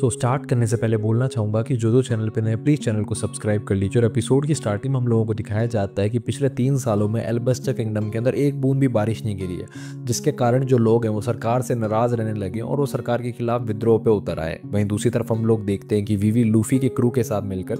Start करने से पहले बोलना चाहूँगा कि जो चैनल पे नए प्लीज़ चैनल को सब्सक्राइब कर लीजिए। और एपिसोड की स्टार्टिंग में हम लोगों को दिखाया जाता है कि पिछले 3 सालों में एल्बस्टर किंगडम के अंदर एक बूंद भी बारिश नहीं गिरी है, जिसके कारण जो लोग हैं वो सरकार से नाराज़ रहने लगे और वो सरकार के खिलाफ विद्रोह पे उतर आए। वहीं दूसरी तरफ हम लोग देखते हैं कि वीवी लूफी के क्रू के साथ मिलकर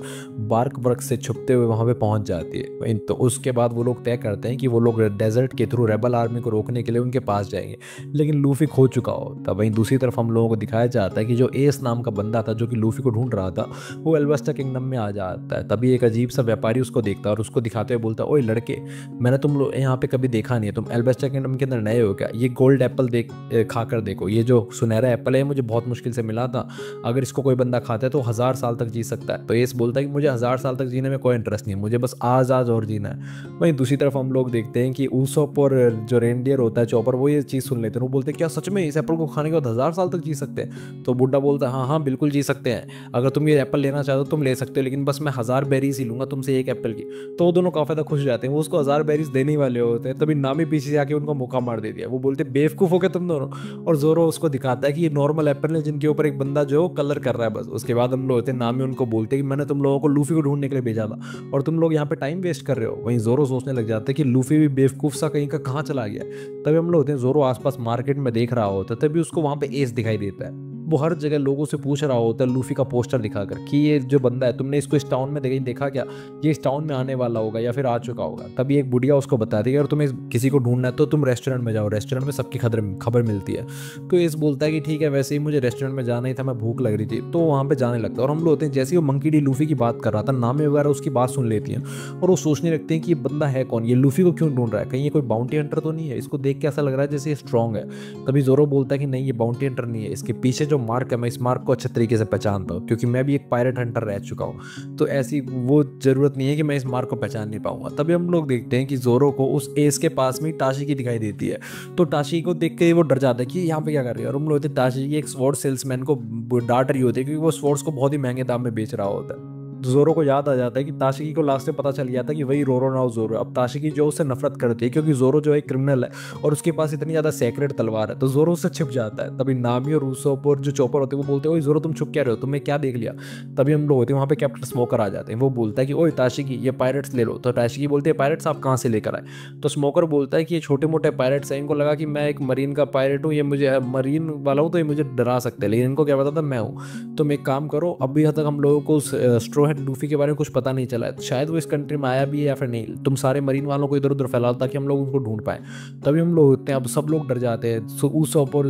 बार्क वर्क से छुपते हुए वहाँ पे पहुँच जाती है। वहीं तो उसके बाद वो लोग तय करते हैं कि वो लोग डेजर्ट के थ्रू रेबल आर्मी को रोकने के लिए उनके पास जाएंगे, लेकिन लूफी खो चुका होता। वहीं दूसरी तरफ हम लोगों को दिखाया जाता है कि जो एस नाम का बंदा था जो कि लूफी को ढूंढ रहा था, वो एल्बस्टर किंगडम में आ जाता है। तभी एक अजीब सा व्यापारी उसको देखता है और उसको दिखाते हुए बोलता है, ओए लड़के, मैंने तुम लोग यहाँ पे कभी देखा नहीं है, तुम एल्बस्टर किंगडम के अंदर नए हो क्या? ये गोल्ड एप्पल देख खा कर देखो, ये जो सुनहरा एप्पल है मुझे बहुत मुश्किल से मिला था, अगर इसको कोई बंदा खाता है तो 1000 साल तक जी सकता है। तो एस बोलता है कि मुझे 1000 साल तक जीने में कोई इंटरेस्ट नहीं है, मुझे बस आज आज और जीना है। वहीं दूसरी तरफ हम लोग देखते हैं कि ऊसोप और जो रेंडियर होता है चॉपर, वो ये चीज़ सुन लेते हैं। वो बोलते हैं क्या सच में इस एप्पल को खाने के बाद 1000 साल तक जी सकते हैं? तो बुड्ढा बोलता है हाँ हाँ बिल्कुल जी सकते हैं, अगर तुम ये एप्पल लेना चाहते हो तुम ले सकते हो, लेकिन बस मैं 1000 बेरीज ही लूंगा तुमसे एक एप्पल की। तो वो दोनों काफी ज्यादा खुश हो जाते हैं, वो उसको 1000 बेरीज देने ही वाले होते हैं। तभी नामी पीछे से आके उनको मौका मार दे दिया। वो बोलते बेवकूफ हो गए तुम दोनों। और जोरो उसको दिखाता है कि ये नॉर्मल एप्पल है जिनके ऊपर एक बंदा जो कलर कर रहा है बस। उसके बाद हम लोग होते हैं, नामी उनको बोलते हैं कि मैंने तुम लोगों को लूफी को ढूंढने के लिए भेजा था और तुम लोग यहाँ पे टाइम वेस्ट कर रहे हो। वहीं जोरो सोचने लग जाते हैं कि लूफी भी बेवकूफ सा कहीं का कहाँ चला गया। तभी हम लोग होते हैं, जोरो आसपास मार्केट में देख रहा होता है, तभी उसको वहां पे एस दिखाई देता है। वो हर जगह लोगों से पूछ रहा होता है लूफी का पोस्टर दिखाकर कि ये जो बंदा है तुमने इसको इस टाउन में देखा क्या, ये इस टाउन में आने वाला होगा या फिर आ चुका होगा। तभी एक बुढ़िया उसको बताती है अगर तुम्हें किसी को ढूंढना है तो तुम रेस्टोरेंट में जाओ, रेस्टोरेंट में सबकी खबर मिलती है। तो इस बोलता है कि ठीक है, वैसे ही मुझे रेस्टोरेंट में जाना ही था, मैं भूख लग रही थी, तो वहाँ पे जाने लगता है। और हम लोग होते हैं, जैसे ही वो मंकी डी लूफी की बात कर रहा था, नामे वगैरह उसकी बात सुन लेती हैं और वो सोचने लगते हैं कि ये बंदा है कौन, ये लूफी को क्यों ढूंढ रहा है, कहीं ये कोई बाउंटी हंटर तो नहीं है, इसको देख के ऐसा लग रहा है जैसे ये स्ट्रांग है। तभी जोरो बोलता है कि नहीं, ये बाउंटी हंटर नहीं है, इसके पीछे जो मार्क है मैं इस मार्क को अच्छे तरीके से पहचानता हूँ, क्योंकि मैं भी एक पायरेट हंटर रह चुका हूँ, तो ऐसी वो जरूरत नहीं है कि मैं इस मार्क को पहचान नहीं पाऊंगा। तभी हम लोग देखते हैं कि जोरो को उस एस के पास में टाशी की दिखाई देती है। तो टाशी को देख के वो डर जाता है कि यहाँ पे क्या कर रही है। और हम लोग होते हैं, टाशी की एक स्वॉर्ड सेल्समैन को डांट रही होती है क्योंकि वो स्वॉर्ड्स को बहुत ही महंगे दाम में बेच रहा होता है। जोरो को याद आ जाता है कि ताशिकी को लास्ट में पता चल गया था कि वही रोरो नाउ जोरो है। अब ताशिकी जो उससे नफरत करती है क्योंकि जोरो जो है क्रिमिनल है और उसके पास इतनी ज्यादा सेक्रेट तलवार है, तो जोरो उससे छिप जाता है। तभी नामी और रूसोप और जो चॉपर होते हैं वो बोलते हैं, ओए जोरो तुम छुप क्या रहे हो, तुमने क्या देख लिया? तभी हम लोग होते हैं वहाँ पे कैप्टन स्मोकर आ जाते हैं। वो बोलता है कि ओए ताशिकी, ये पायरेट्स ले लो। तो ताशिकी बोलते हैं पायरेट्स आप कहाँ से लेकर आए? तो स्मोकर बोलता है कि ये छोटे मोटे पायरेट्स हैं, इनको लगा कि मैं एक मरीन का पायरेट हूँ, ये मुझे मरीन वाला हूँ तो ये मुझे डरा सकते हैं, लेकिन इनको क्या पता था मैं हूँ। तुम एक काम करो, अभी तक हम लोगों को स्ट्रो हेड लूफी के बारे में कुछ पता नहीं चला है, शायद वो इस कंट्री में आया भी है या फिर नहीं, तुम सारे मरीन वालों को इधर उधर फैलाओ ताकि हम लोग उनको ढूंढ पाए। तभी हम लोग होते हैं, अब सब लोग डर जाते हैं, उसोप और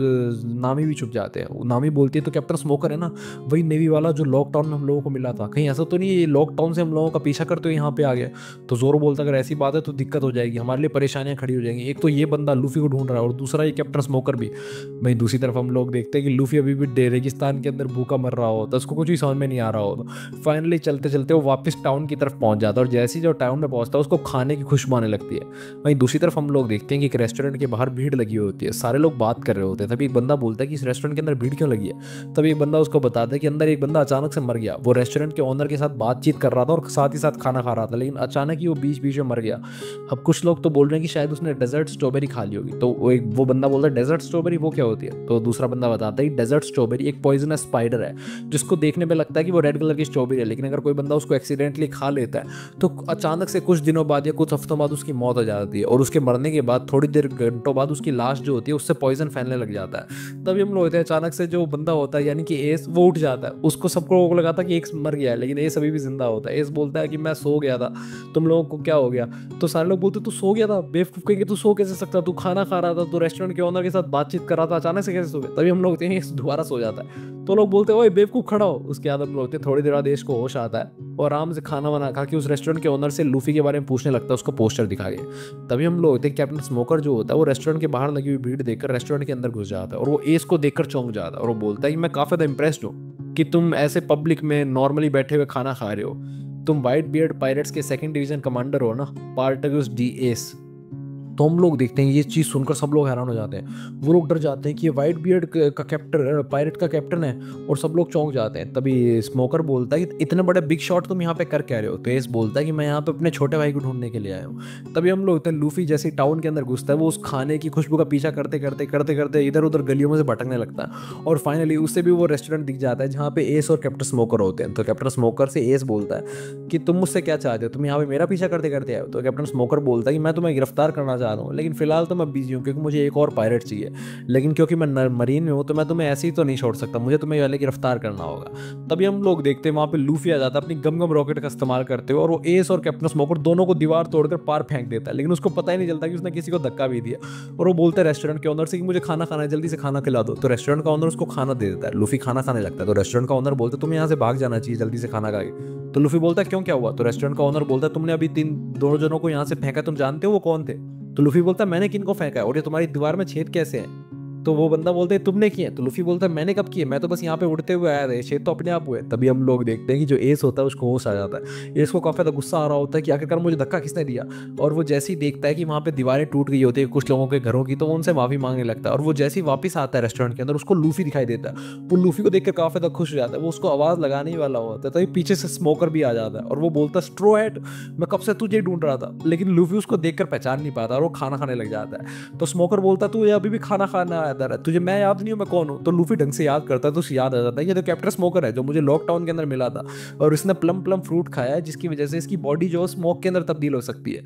नामी भी छुप जाते हैं। नामी बोलती है तो कैप्टन स्मोकर है ना, वही नेवी वाला जो लॉकडाउन में हम लोगों को मिला था, कहीं ऐसा तो नहीं ये लॉकडाउन से हम लोगों का पीछा करते हुए यहाँ पे आ गया? तो जोरो बोलता है अगर ऐसी बात है तो दिक्कत हो जाएगी, हमारे लिए परेशानियां खड़ी हो जाएंगी, एक तो ये बंदा लूफी को ढूंढ रहा है और दूसरा ये कैप्टन स्मोकर भी। वहीं दूसरी तरफ हम लोग देखते हैं कि लूफी अभी भी रेगिस्तान के अंदर भूखा मर रहा होता है, उसको कुछ भी समझ में नहीं आ रहा होता। फाइनली चलते चलते वो वापस टाउन की तरफ पहुंच जाता है और जैसे ही जो टाउन में पहुंचता है उसको खाने की खुशबू आने लगती है। वहीं दूसरी तरफ हम लोग देखते हैं कि एक रेस्टोरेंट के बाहर भीड़ लगी होती है, सारे लोग बात कर रहे होते हैं। तभी एक बंदा बोलता है कि इस रेस्टोरेंट के अंदर भीड़ क्यों लगी है? तभी एक बंदा उसको बताता है कि अंदर एक बंदा अचानक से मर गया, वो रेस्टोरेंट के ओनर के साथ बातचीत कर रहा था और साथ ही साथ खाना खा रहा था, लेकिन अचानक ही वो बीच बीच में मर गया। अब कुछ लोग तो बोल रहे हैं कि शायद उसने डेजर्ट स्ट्रॉबेरी खा ली होगी। तो वो बंदा बोलता है डेजर्ट स्ट्रॉबेरी वो क्या होती है? तो दूसरा बंदा बताता है कि डेजर्ट स्ट्रॉबेरी एक पॉइजनस स्पाइडर है जिसको देखने में लगता है कि वो रेड कलर की स्ट्रॉबेरी है, लेकिन अगर कोई बंदा उसको एक्सीडेंटली खा लेता है तो अचानक से कुछ दिनों बाद या कुछ हफ्तों बाद उसकी मौत हो जाती है और उसके मरने के बाद थोड़ी देर घंटों बाद उसकी लाश जो होती है उससे पॉइजन फैलने लग जाता है। तभी हम लोग होते हैं, अचानक से जो बंदा होता है यानी कि एस, वो उठ जाता है। उसको सबको लोगों को लगा था कि एस मर गया है, लेकिन एस अभी भी जिंदा होता है। एस बोलता है कि मैं सो गया था, तुम लोगों को क्या हो गया? तो सारे लोग बोलते तू सो गया था? बेवकूफ कहेंगे, तू सो कैसे सकता, तू खाना खा रहा था, तू रेस्टोरेंट के ओनर के साथ बातचीत कर रहा था, अचानक से कैसे सो गया? तभी हम लोग होते हैं दोबारा सो जाता है। तो लोग बोलते हैं ओए बेवकूफ खड़ा हो। उसके बाद हम लोग होते हैं, थोड़ी देर बाद एस को होश आता है और आराम से खाना वाना खा के उस रेस्टोरेंट के ओनर से लूफी के बारे में पूछने लगता है, उसको पोस्टर दिखा के। तभी हम लोग होते हैं, कैप्टन स्मोकर जो होता है वो रेस्टोरेंट के बाहर लगी हुई भीड़ देखकर रेस्टोरेंट के अंदर घुस जाता है और वो एस को देखकर चौंक जाता है और वो बोलता है कि मैं काफी ज्यादा इंप्रेस्ड हूँ कि तुम ऐसे पब्लिक में नॉर्मली बैठे हुए खाना खा रहे हो, तुम व्हाइट बियर्ड पायरेट्स के सेकंड डिवीजन कमांडर हो ना, पार्टगस डी एस। तो हम लोग देखते हैं ये चीज़ सुनकर सब लोग हैरान हो जाते हैं। वो लोग डर जाते हैं कि ये वाइट बियर्ड का कैप्टन, पायरेट का कैप्टन है, और सब लोग चौंक जाते हैं। तभी स्मोकर बोलता है कि इतने बड़े बिग शॉट तुम यहाँ पे कर क्या रहे हो? तो एस बोलता है कि मैं यहाँ पे अपने छोटे भाई को ढूंढने के लिए आया हूँ। तभी हम लोग लूफी जैसे टाउन के अंदर घुसता है, वो उस खाने की खुशबू का पीछा करते करते करते करते इधर उधर गलियों में से भटकने लगता है, और फाइनली उससे भी वो रेस्टोरेंट दिख जाता है जहाँ पे एस और कैप्टन स्मोकर होते हैं। तो कैप्टन स्मोकर से एस बोलता है कि तुम मुझसे क्या चाहते हो, तुम यहाँ पे मेरा पीछा करते करते आए हो? तो कैप्टन स्मोकर बोलता है कि मैं तुम्हें गिरफ्तार करना चाह रहा हूँ, लेकिन फिलहाल तो मैं बिजी हूँ क्योंकि मुझे एक और पायरेट चाहिए, लेकिन क्योंकि मैं मरीन में हूँ तो मैं तुम्हें ऐसे ही तो नहीं छोड़ सकता, मुझे तुम्हें पहले गिरफ्तार करना होगा। तभी हम लोग देखते हैं वहाँ पे लूफी आ जाता है अपनी गम गम रॉकेट का इस्तेमाल करते हुए, और वो एस और कैप्टन स्मोकर दोनों को दीवार तोड़कर पार फेंक देता है, लेकिन उसको पता ही नहीं चलता कि उसने किसी को धक्का भी दिया। और वो बोलता है रेस्टोरेंट के ओनर से कि मुझे खाना खाना है, जल्दी से खाना खिला दो। तो रेस्टोरेंट का ओनर उसको खाना दे देता है। लूफी खाना खाने लगता है, तो रेस्टोरेंट का ओनर बोलता है तुम्हें यहाँ से भाग जाना चाहिए जल्दी से खाना खा के। तो लूफी बोलता है क्यों, क्या हुआ? तो रेस्टोरेंट का ओनर बोलता है तुमने अभी दो जनों को यहाँ से फेंका, तुम जानते हो वो कौन थे? तो लूफी बोलता है मैंने किनको फेंका है, और ये तुम्हारी दीवार में छेद कैसे है? तो वो बंदा बोलते हैं तुमने किए? तो लूफी बोलता है मैंने कब किए, मैं तो बस यहाँ पे उड़ते हुए आया था, छेद तो अपने आप हुए। तभी हम लोग देखते हैं कि जो एस होता है उसको होश आ जाता है। एस को काफी ज्यादा गुस्सा आ रहा होता है कि आखिरकार मुझे धक्का किसने दिया, और वो जैसे ही देखता है कि वहाँ पे दीवारें टूट गई होती है कुछ लोगों के घरों की, तो वो उनसे माफी मांगने लगता है। और वो जैसे ही वापस आता है रेस्टोरेंट के अंदर, उसको लूफी दिखाई देता है। वो लूफी को देखकर काफी ज्यादा खुश हो जाता है, वो उसको आवाज लगाने ही वाला होता है, तभी पीछे से स्मोकर भी आ जाता है और वो बोलता है स्ट्रो हैट, मैं कब से तुझे ढूंढ रहा था। लेकिन लूफी उसको देखकर पहचान नहीं पाता और वो खाना खाने लग जाता है। तो स्मोकर बोलता तू अभी भी खाना खाना आता है, तुझे मैं याद नहीं हूँ मैं कौन हूँ? तो लूफी ढंग से याद करता है तो उसे याद आ जाता है ये तो कैप्टन स्मोकर है जो मुझे लॉकडाउन के अंदर मिला था, और इसने प्लम प्लम फ्रूट खाया है जिसकी वजह से इसकी बॉडी जो स्मोक के अंदर तब्दील हो सकती है।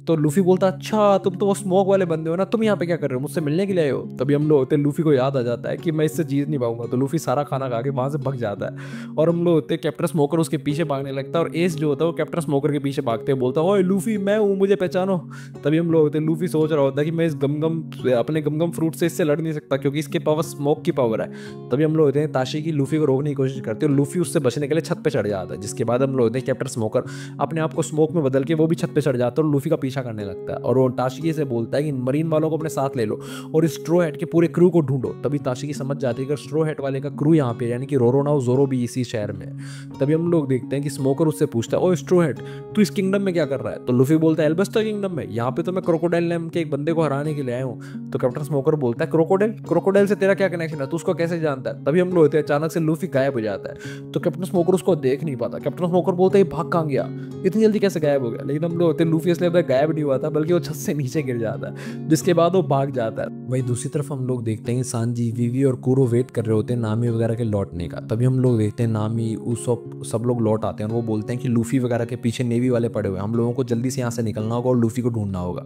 तो लूफी बोलता अच्छा तुम तो वो स्मोक वाले बंदे हो ना, तुम यहाँ पे क्या कर रहे हो, मुझसे मिलने के लिए आए हो? तभी हम लोग होते लूफी को याद आ जाता है कि मैं इससे जीत नहीं पाऊंगा। तो लूफी सारा खाना खा के वहां से भग जाता है, और हम लोग होते कैप्टन स्मोकर उसके पीछे भागने लगता है, और एस जो होता है वो कैप्टन स्मोकर के पीछे भागते हैं, बोलता है ओए लूफी मैं हूँ, मुझे पहचानो। तभी हम लोग होते लूफी सोच रहा होता है कि मैं इस गमगम अपने गमगम फ्रूट से इससे लड़ नहीं सकता क्योंकि इसके पावर स्मोक की पावर है। तभी हम लोग होते हैं ताशी की लूफी को रोकने की कोशिश करते हैं, और लूफी उससे बचने के लिए छत पे चढ़ जाता है, जिसके बाद हम लोग होते हैं कैप्टन स्मोकर अपने आप को स्मोक में बदल के वो भी छत पे चढ़ जाता है और लूफी का पीछा करने लगता है। और वो ताशिकी से बोलता है कि मरीन वालों को अपने साथ ले लो और इस स्ट्रो हैट के पूरे क्रू को ढूंढो। तभी ताशिकी समझ जाती है कि स्ट्रो हैट वाले का क्रू यहाँ पे यानी कि रोरोनाओ जोरो भी इसी शहर में है। तभी हम लोग देखते हैं कि स्मोकर उससे पूछता है ओ स्ट्रो हैट तू इस किंगडम में क्या कर रहा है? तो लूफी बोलता है एल्बस्टर किंगडम में, यहाँ पे तो मैं क्रोकोडाइल नाम के एक बंदे को हराने के लिए आया हूँ। तो कैप्टन स्मोकर बोलता है क्रोकोडाइल से तेरा क्या कनेक्शन है, तू उसको कैसे जानता है? तभी हम लोग होते हैं अचानक से लूफी गायब हो जाता है, तो कैप्टन स्मोकर उसको देख नहीं पाता। कैप्टन स्मोकर बोलता है भाग कहाँ गया, इतनी जल्दी कैसे गायब हो गया? लेकिन हम लोग होते हैं लूफी इसलिए गायब नहीं हुआ था बल्कि वो छत से नीचे गिर जाता है, जिसके बाद वो भाग जाता है। वही दूसरी तरफ हम लोग देखते हैं सांजी, वीवी और कुरो वेट कर रहे होते हैं नामी वगैरह के लौटने का। तभी हम लोग देखते हैं नामी उसॉप सब लोग लौट आते हैं और वो बोलते हैं कि लूफी वगैरह के पीछे नेवी वाले पड़े हुए हैं, हम लोगों को जल्दी से यहाँ से निकलना होगा और लूफी को ढूंढना होगा।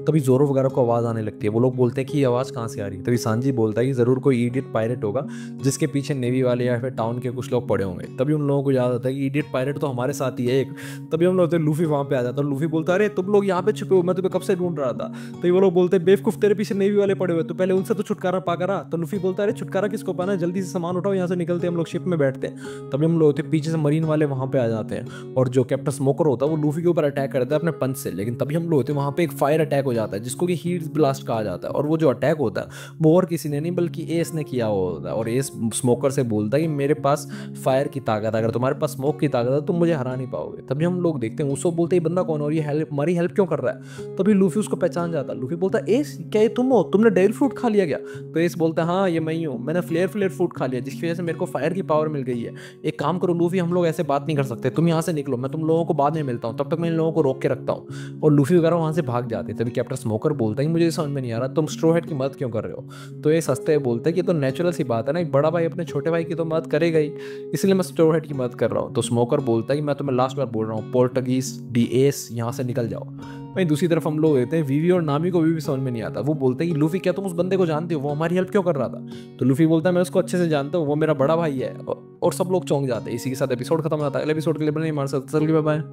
तभी जोरो वगैरह को आवाज़ आने लगती है, वो लोग बोलते हैं कि ये आवाज़ कहाँ से आ रही है? तभी सांजी बोलता है कि ज़रूर कोई इडियट पायरेट होगा जिसके पीछे नेवी वाले या फिर टाउन के कुछ लोग पड़े होंगे। तभी उन लोगों को याद आता है कि इडियट पायरेट तो हमारे साथ ही है एक। तभी हम लोग लूफी वहाँ पे आ जाता है, लूफी बोलता है अरे तुम लोग यहाँ पे छुपे हो, मैं तुम्हें कब से ढूंढ रहा था। तो वो लोग बोलते हैं बेवकूफ तेरे पीछे नेवी वाले पड़े हुए, तो पहले उनसे तो छुटकारा पा करा। तो लूफी बोलता है अरे छुटकारा किसको पाना है, जल्दी से सामान उठाओ यहाँ से निकलते हैं, हम लोग शिप में बैठते हैं। तभी हम लोग होते पीछे से मरीन वाले वहाँ पे आ जाते हैं, और जो कैप्टन स्मोकर होता है वो लूफी के ऊपर अटैक करता है अपने पंच से। लेकिन तभी हम लोग होते हैं वहाँ पे एक फायर अटैक हो जाता है जिसको कि हीट ब्लास्ट कहा जाता है, और वो जो अटैक होता है वो और किसी ने नहीं बल्कि एस ने किया होता है। और एस स्मोकर से बोलता है कि मेरे पास फायर की ताकत, अगर तुम्हारे पास स्मोक की ताकत है तुम मुझे हरा नहीं पाओगे। तभी हम लोग देखते हैं उसको बोलते हैं बंदा कौन और ये हमारी हेल्प क्यों कर रहा है? तभी लूफी उसको पहचान जाता है, लूफी बोलता है एस क्या ये तुम हो, तुमने डेविल फ्रूट खा लिया क्या? तो एस बोलता है हाँ ये मैं ही हूँ, मैंने फ्लेयर फ्रूट खा लिया जिसकी वजह से मेरे को फायर की पावर मिल गई है। एक काम करो लूफी हम लोग ऐसे बात नहीं कर सकते, तुम यहाँ से निकलो, मैं तुम लोगों को बाद में मिलता हूँ, तब तक मैं इन लोगों को रोक के रखता हूँ। और लूफी वगैरह वहाँ से भाग जाते हैं। तभी कैप्टन स्मोकर बोलता है मुझे समझ में नहीं आ रहा तुम स्ट्रो हैट की मदद क्यों कर रहे हो? तो ये सस्ते बोलते हैं कि तो नेचुरल सी बात है ना, एक बड़ा भाई अपने छोटे भाई की तो मदद करेगा ही, इसलिए मैं स्ट्रो हैट की मदद कर रहा हूँ। तो स्मोकर बोलता है कि मैं तुम्हें लास्ट बार बोल रहा हूँ पोर्टुगीज डी एस यहाँ से निकल जाओ। वहीं दूसरी तरफ हम लोग देते हैं वीवी और नामी को भी समझ में नहीं आता। वो बोलते हैं कि लूफी क्या तुम उस बंदे को जानते हो, वो हमारी हेल्प क्यों कर रहा था? तो लूफी बोलता है मैं उसको अच्छे से जानता हूँ, वो मेरा बड़ा भाई है। और सब लोग चौंक जाते हैं। इसी के साथ एपिसोड खत्म होता है। अगले एपिसोड के लिए नहीं मार सकते। बाय।